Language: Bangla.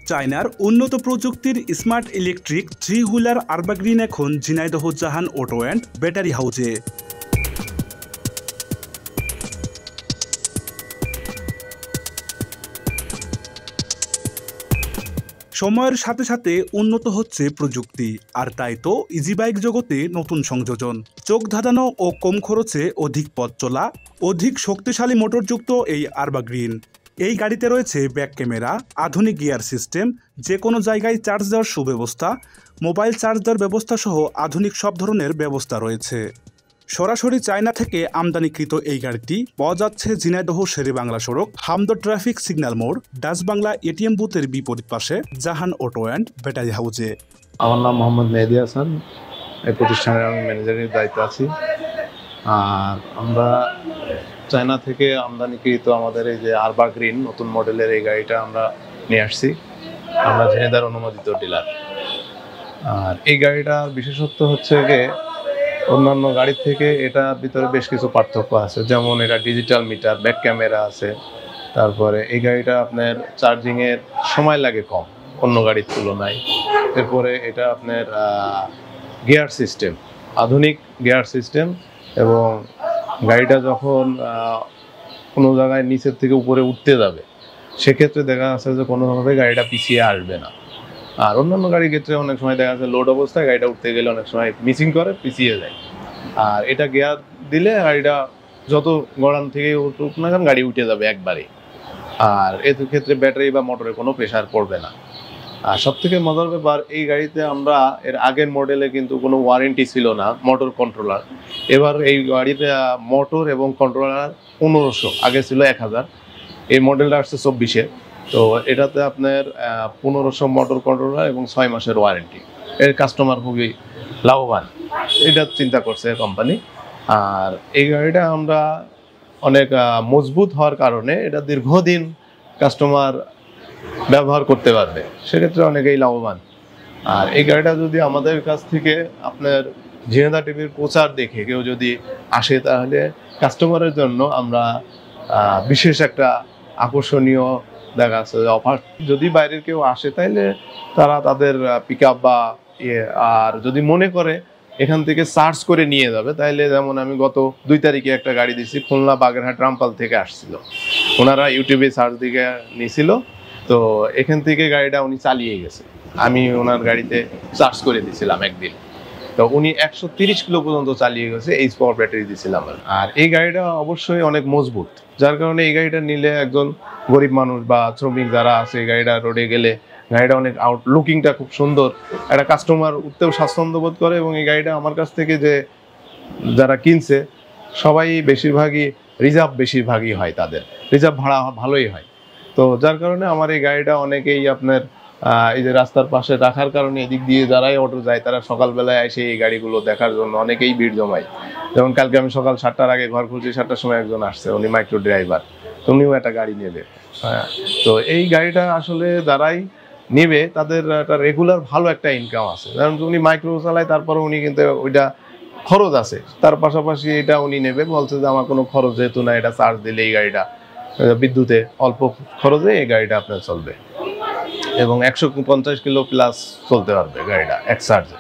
চায়নার উন্নত প্রযুক্তির স্মার্ট ইলেকট্রিক 3 হুইলার আরবাগ্রিন এখন ঝিনাইদহ জাহান অটো অ্যান্ড ব্যাটারি হাউজে। সময়ের সাথে সাথে উন্নত হচ্ছে প্রযুক্তি, আর তাই তো ইজি বাইক জগতে নতুন সংযোজন, চোখ ধাঁধানো ও কম খরচে অধিক পথ চলা, অধিক শক্তিশালী মোটরযুক্ত এই আরবাগ্রিন। এই গাড়িতে রয়েছে ব্যাক ক্যামেরা, আধুনিক গিয়ার সিস্টেম, যে কোনো জায়গায় চার্জ দেওয়ার সুব্যবস্থা, মোবাইল চার্জ দেওয়ার ব্যবস্থা সহ আধুনিক সব ধরনের ব্যবস্থা রয়েছে। সরাসরি চায়না থেকে আমদানিকৃত এই গাড়িটি পাওয়া যাচ্ছে ঝিনাইদহ শেরেবাংলা সড়ক, হামদ ট্রাফিক সিগন্যাল মোড়, ডাচ বাংলা এটিএম বুথের বিপরীত পাশে জাহান অটো অ্যান্ড ব্যাটারি হাউজে। আমার নাম মোহাম্মদ মেহেদি হাসান, এই প্রতিষ্ঠানের আমি ম্যানেজারের দায়িত্বে আছি। আর আমরা চায়না থেকে আমদানিকৃত আমাদের এই যে আরবাগ্রিন নতুন মডেলের এই গাড়িটা আমরা নিয়ে আসছি। আমরা ঝিনাইদহ অনুমোদিত ডিলার। আর এই গাড়িটার বিশেষত্ব হচ্ছে যে অন্যান্য গাড়ির থেকে এটার ভিতরে বেশ কিছু পার্থক্য আছে, যেমন এটা ডিজিটাল মিটার, ব্যাক ক্যামেরা আছে। তারপরে এই গাড়িটা আপনার চার্জিংয়ের সময় লাগে কম অন্য গাড়ির তুলনায়। এরপরে এটা আপনার গিয়ার সিস্টেম, আধুনিক গিয়ার সিস্টেম, এবং গাড়িটা যখন কোনো জায়গায় নিচের থেকে উপরে উঠতে যাবে সেক্ষেত্রে দেখা যাচ্ছে যে কোনোভাবে গাড়িটা পিছিয়ে আসবে না। আর অন্যান্য গাড়ির ক্ষেত্রে অনেক সময় দেখা যাচ্ছে লোড অবস্থায় গাড়িটা উঠতে গেলে অনেক সময় মিসিং করে, পিছিয়ে যায়। আর এটা গিয়ার দিলে গাড়িটা যত গড়ান থেকে উঠুক না কেন গাড়ি উঠে যাবে একবারে। আর এর ক্ষেত্রে ব্যাটারি বা মোটরে কোনো প্রেশার পড়বে না। আর সব থেকে মজার ব্যাপার, এই গাড়িতে আমরা এর আগের মডেলে কিন্তু কোনো ওয়ারেন্টি ছিল না মোটর কন্ট্রোলার। এবার এই গাড়িতে মোটর এবং কন্ট্রোলার 1500, আগে ছিল 1000। এই মডেলটা আসছে 24-এ। তো এটাতে আপনার 1500 মোটর কন্ট্রোলার এবং 6 মাসের ওয়ারেন্টি। এর কাস্টমার খুবই লাভবান, এটা চিন্তা করছে কোম্পানি। আর এই গাড়িটা আমরা অনেক মজবুত হওয়ার কারণে এটা দীর্ঘদিন কাস্টমার ব্যবহার করতে পারবে, সেক্ষেত্রে অনেকেই লাভবান। আর এই গাড়িটা যদি আমাদের কাছ থেকে আপনার ঝিনাইদহ টিভির প্রচার দেখে কেউ যদি আসে, তাহলে কাস্টমারের জন্য আমরা বিশেষ একটা আকর্ষণীয় দেখা যাচ্ছে অফার। যদি বাইরের কেউ আসে তাহলে তারা তাদের পিক আপ বা আর যদি মনে করে এখান থেকে সার্চ করে নিয়ে যাবে, তাহলে যেমন আমি গত 2 তারিখে একটা গাড়ি দিয়েছি, খুলনা বাগেরহাট রামপাল থেকে আসছিল। ওনারা ইউটিউবে সার্চ দিকে নিয়েছিল, তো এখান থেকে গাড়িটা উনি চালিয়ে গেছে। আমি ওনার গাড়িতে চার্জ করে দিয়েছিলাম একদিন, তো উনি 130 কিলো পর্যন্ত চালিয়ে গেছে। এইচ পাওয়ার ব্যাটারি দিয়েছিলাম। আর এই গাড়িটা অবশ্যই অনেক মজবুত, যার কারণে এই গাড়িটা নিলে একজন গরিব মানুষ বা শ্রমিক যারা আছে, এই গাড়িটা রোডে গেলে গাড়িটা অনেক লুকিংটা খুব সুন্দর, একটা কাস্টমার উঠতেও স্বাচ্ছন্দ্য বোধ করে। এবং এই গাড়িটা আমার কাছ থেকে যে যারা কিনছে সবাই বেশিরভাগই হয়, তাদের রিজার্ভ ভাড়া ভালোই হয়। তো যার কারণে আমার এই গাড়িটা অনেকেই আপনার এই যে রাস্তার পাশে রাখার কারণে এদিক দিয়ে যারাই অটো যায় তারা সকালবেলায় এসে এই গাড়িগুলো দেখার জন্য অনেকেই ভিড় জমায়। যেমন কালকে আমি সকাল 7টার আগে ঘর খুলছি, 7টার সময় একজন আসছে, উনি মাইক্রো ড্রাইভার, উনিও একটা গাড়ি নেবে। তো এই গাড়িটা আসলে যারাই নেবে তাদের একটা রেগুলার ভালো একটা ইনকাম আছে। কারণ উনি মাইক্রো চালায়, তারপরে উনি কিন্তু ওইটা খরচ আছে, তার পাশাপাশি এটা উনি নেবে। বলছে যে আমার কোনো খরচ যেহেতু না, এটা চার্জ দিলে এই গাড়িটা বিদ্যুতে অল্প খরচে এই গাড়িটা আপনার চলবে এবং 150 কিলো প্লাস চলতে পারবে গাড়িটা এক চার্জে।